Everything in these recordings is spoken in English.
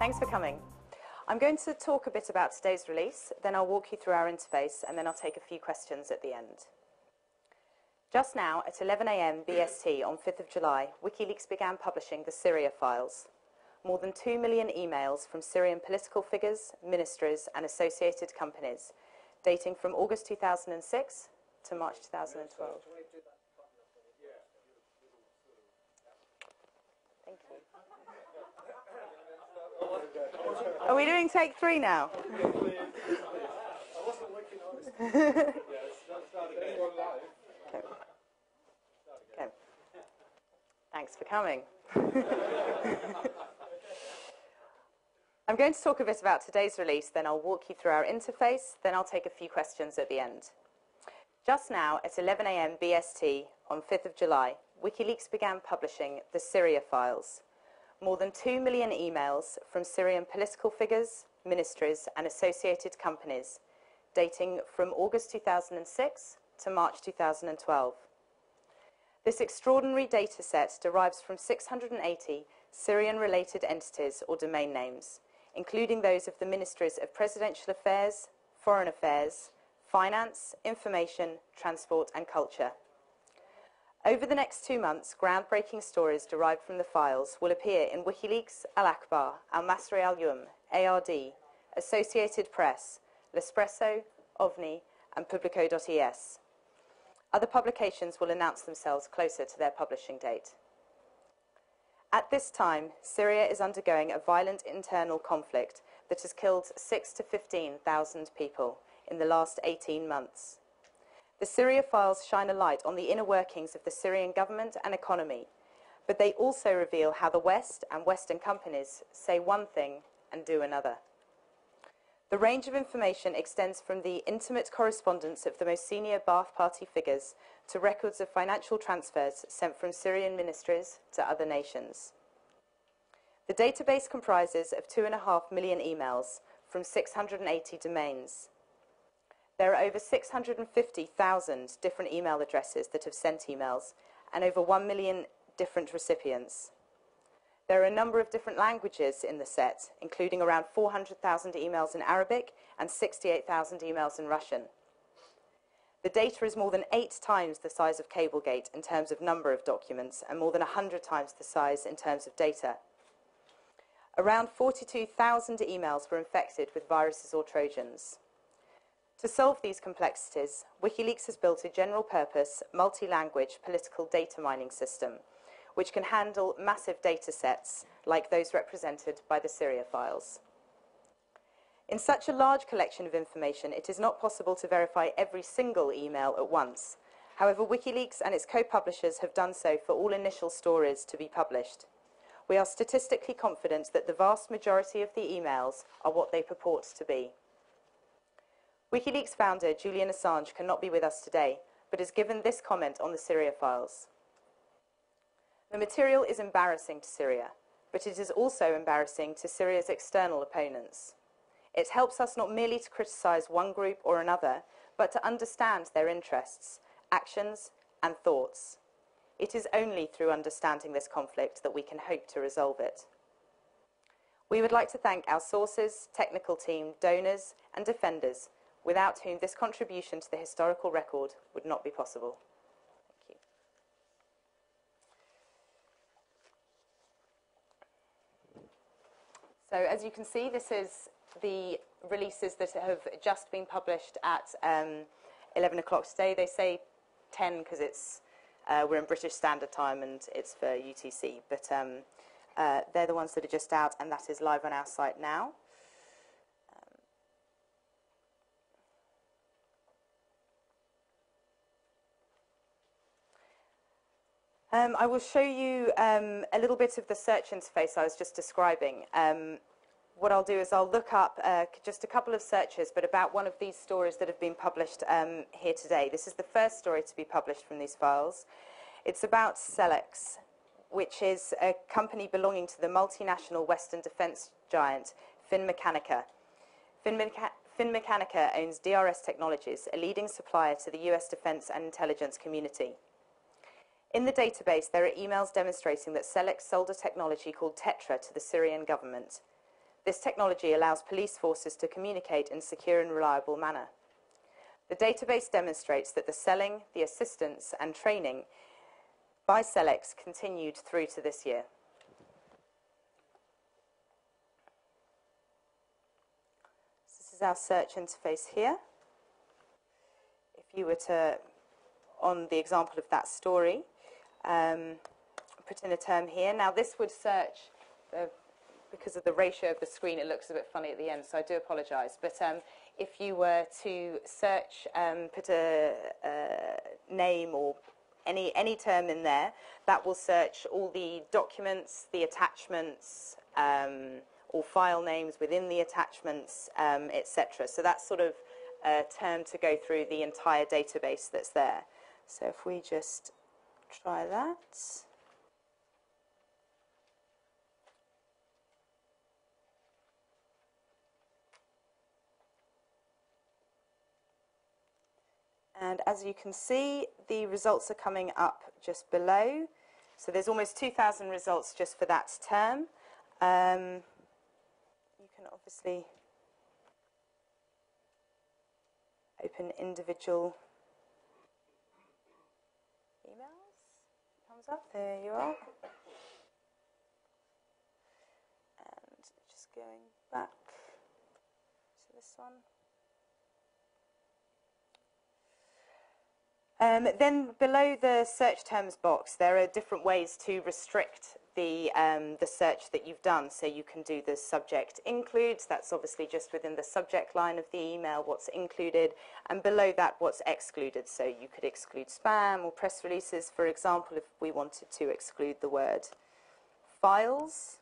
Thanks for coming. I'm going to talk a bit about today's release, then I'll walk you through our interface, and then I'll take a few questions at the end. Just now, at 11 a.m. BST on 5th of July, WikiLeaks began publishing the Syria files. More than 2 million emails from Syrian political figures, ministries, and associated companies, dating from August 2006 to March 2012. Thank you. Are we doing take 3 now? I wasn't looking honest. Okay. Thanks for coming. I'm going to talk a bit about today's release, then I'll walk you through our interface, then I'll take a few questions at the end. Just now, at 11 a.m. BST on 5th of July, WikiLeaks began publishing the Syria files. More than 2 million emails from Syrian political figures, ministries, and associated companies, dating from August 2006 to March 2012. This extraordinary data set derives from 680 Syrian-related entities or domain names, including those of the Ministries of Presidential Affairs, Foreign Affairs, Finance, Information, Transport and Culture. Over the next 2 months, groundbreaking stories derived from the files will appear in WikiLeaks, Al-Akbar, Al-Masri Al-Yum, ARD, Associated Press, L'Espresso, OVNI and Publico.es. Other publications will announce themselves closer to their publishing date. At this time, Syria is undergoing a violent internal conflict that has killed 6,000 to 15,000 people in the last 18 months. The Syria files shine a light on the inner workings of the Syrian government and economy, but they also reveal how the West and Western companies say one thing and do another. The range of information extends from the intimate correspondence of the most senior Ba'ath Party figures to records of financial transfers sent from Syrian ministries to other nations. The database comprises of 2.5 million emails from 680 domains. There are over 650,000 different email addresses that have sent emails and over 1 million different recipients. There are a number of different languages in the set, including around 400,000 emails in Arabic and 68,000 emails in Russian. The data is more than 8 times the size of Cablegate in terms of number of documents and more than 100 times the size in terms of data. Around 42,000 emails were infected with viruses or Trojans. To solve these complexities, WikiLeaks has built a general-purpose, multi-language political data mining system which can handle massive data sets like those represented by the Syria files. In such a large collection of information, it is not possible to verify every single email at once. However, WikiLeaks and its co-publishers have done so for all initial stories to be published. We are statistically confident that the vast majority of the emails are what they purport to be. WikiLeaks founder Julian Assange cannot be with us today, but has given this comment on the Syria files. The material is embarrassing to Syria, but it is also embarrassing to Syria's external opponents. It helps us not merely to criticize one group or another, but to understand their interests, actions, and thoughts. It is only through understanding this conflict that we can hope to resolve it. We would like to thank our sources, technical team, donors, and defenders, without whom this contribution to the historical record would not be possible. So as you can see, this is the releases that have just been published at 11 o'clock today. They say 10 because we're in British Standard Time and it's for UTC, but they're the ones that are just out, and that is live on our site now. I will show you a little bit of the search interface I was just describing. What I'll do is I'll look up just a couple of searches, but about one of these stories that have been published here today. This is the first story to be published from these files. It's about Selex, which is a company belonging to the multinational Western defense giant Finmeccanica. Finmeccanica owns DRS Technologies, a leading supplier to the US defense and intelligence community. In the database, there are emails demonstrating that Selex sold a technology called Tetra to the Syrian government. This technology allows police forces to communicate in a secure and reliable manner. The database demonstrates that the selling, the assistance and training by Celex continued through to this year. This is our search interface here. If you were to, on the example of that story, put in a term here. Now this would search, because of the ratio of the screen, it looks a bit funny at the end, so I do apologise. But if you were to search, put a name or any term in there, that will search all the documents, the attachments, or file names within the attachments, etc. So that's sort of a term to go through the entire database that's there. So if we just try that. And as you can see, the results are coming up just below. So there's almost 2,000 results just for that term. You can obviously open individual emails. Comes up, there you are. And just going back to this one. Then below the search terms box, there are different ways to restrict the search that you've done. So you can do the subject includes, that's obviously just within the subject line of the email, what's included, and below that, what's excluded. So you could exclude spam or press releases, for example, if we wanted to exclude the word files.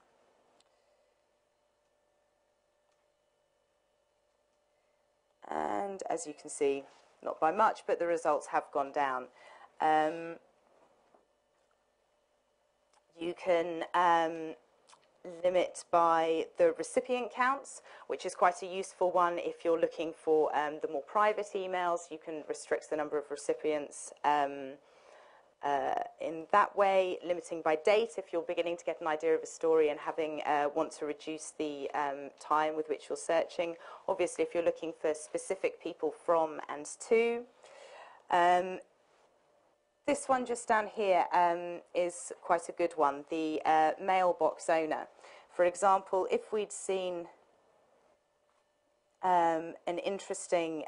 And as you can see, not by much, but the results have gone down. You can limit by the recipient counts, which is quite a useful one if you're looking for the more private emails. You can restrict the number of recipients in that way, limiting by date if you're beginning to get an idea of a story and want to reduce the time with which you're searching. Obviously, if you're looking for specific people from and to. This one just down here is quite a good one, the mailbox owner. For example, if we'd seen an interesting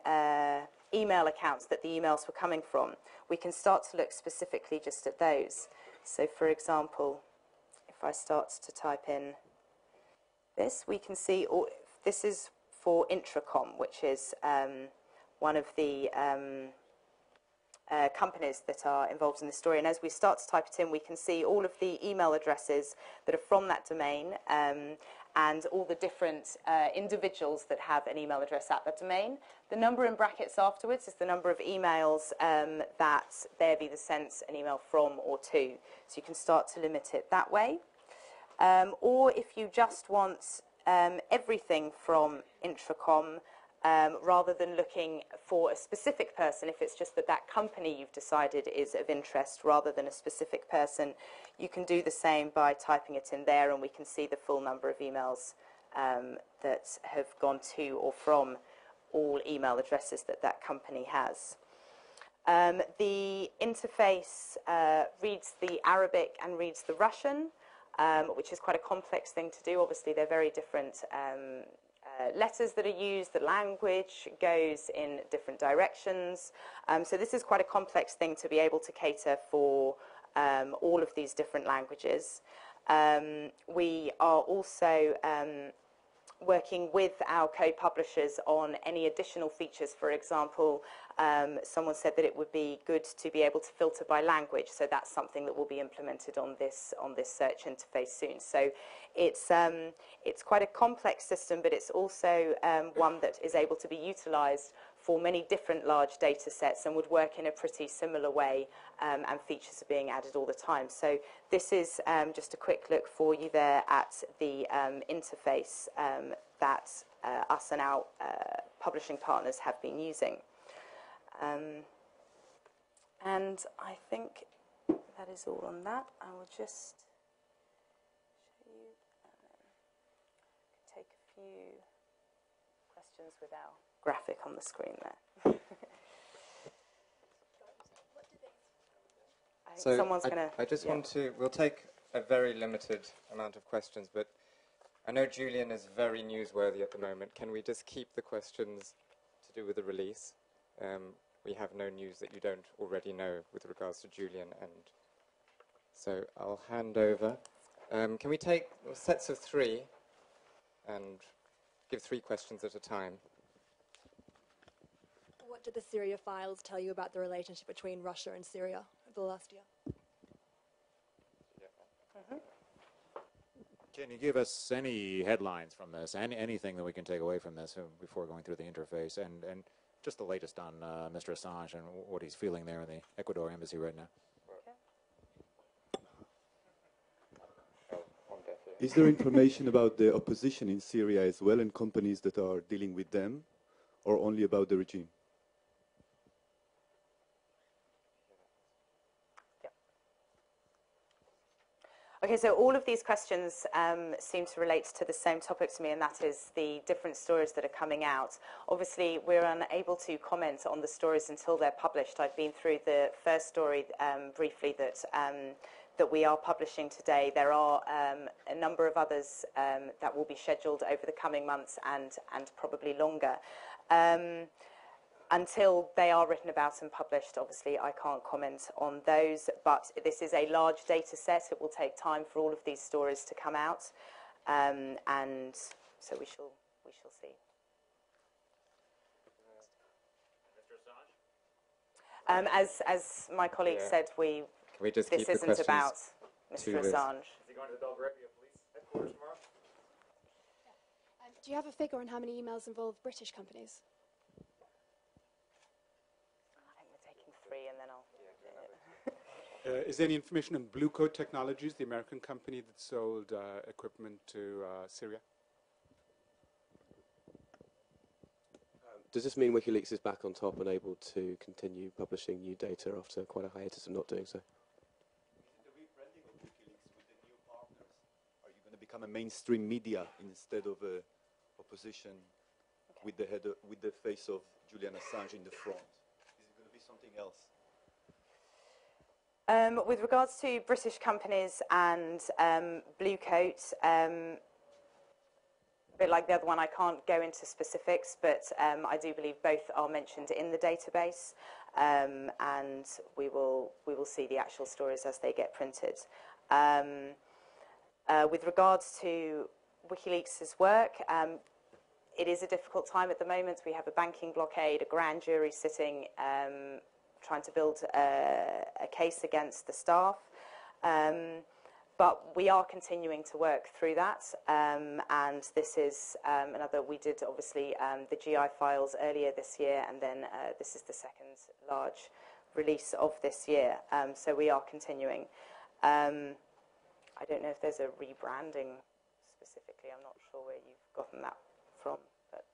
email accounts that the emails were coming from, we can start to look specifically just at those. So for example, if I start to type in this, we can see, this is for Intracom, which is one of the companies that are involved in this story. And as we start to type it in, we can see all of the email addresses that are from that domain, and all the different individuals that have an email address at that domain. The number in brackets afterwards is the number of emails that they're either sent an email from or to. So you can start to limit it that way. Or if you just want everything from Intracom, rather than looking for a specific person, if it's just that company you've decided is of interest rather than a specific person, you can do the same by typing it in there, and we can see the full number of emails that have gone to or from all email addresses that company has. The interface reads the Arabic and reads the Russian, which is quite a complex thing to do. Obviously, they're very different letters that are used. The language goes in different directions. So this is quite a complex thing to be able to cater for all of these different languages. We are also working with our co-publishers on any additional features. For example, someone said that it would be good to be able to filter by language, so that's something that will be implemented on this search interface soon. So it's quite a complex system, but it's also one that is able to be utilized for many different large data sets and would work in a pretty similar way, and features are being added all the time. So this is just a quick look for you there at the interface that us and our publishing partners have been using. And I think that is all on that. I will just show you, and then take a few questions with our graphic on the screen there. So someone's going to... I just want to, we'll take a very limited amount of questions, but I know Julian is very newsworthy at the moment. Can we just keep the questions to do with the release? We have no news that you don't already know with regards to Julian, and so I'll hand over. Can we take sets of 3 and give 3 questions at a time? What did the Syria files tell you about the relationship between Russia and Syria over the last year? Can you give us any headlines from this, anything that we can take away from this before going through the interface, and just the latest on Mr. Assange and what he's feeling there in the Ecuador embassy right now? Is there information about the opposition in Syria as well and companies that are dealing with them, or only about the regime? Okay, so all of these questions seem to relate to the same topic to me, and that is the different stories that are coming out. Obviously, we're unable to comment on the stories until they're published. I've been through the first story briefly that we are publishing today. There are a number of others that will be scheduled over the coming months and probably longer. Until they are written about and published, obviously, I can't comment on those, but this is a large data set. It will take time for all of these stories to come out, and so we shall see. Mr. Assange? As my colleague said, Can we just this keep the isn't questions about to Mr. this? Assange. Is he going to the Belgravia police headquarters tomorrow? Do you have a figure on how many emails involve British companies? I think we're taking 3 and then I'll... Is there any information on Blue Coat Technologies, the American company that sold equipment to Syria? Does this mean WikiLeaks is back on top and able to continue publishing new data after quite a hiatus of not doing so? The rebranding of WikiLeaks with the new partners, are you going to become a mainstream media instead of a opposition with the face of Julian Assange in the front? Is it going to be something else? With regards to British companies and Blue Coat, a bit like the other one, I can't go into specifics, but I do believe both are mentioned in the database, and we will see the actual stories as they get printed. With regards to WikiLeaks' work, it is a difficult time at the moment. We have a banking blockade, a grand jury sitting, trying to build a case against the staff. But we are continuing to work through that, and this is another, we did obviously the GI files earlier this year, and then this is the second large release of this year, so we are continuing. I don't know if there's a rebranding specifically, I'm not sure where you've gotten that from. But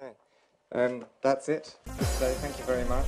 Okay, that's it. So thank you very much.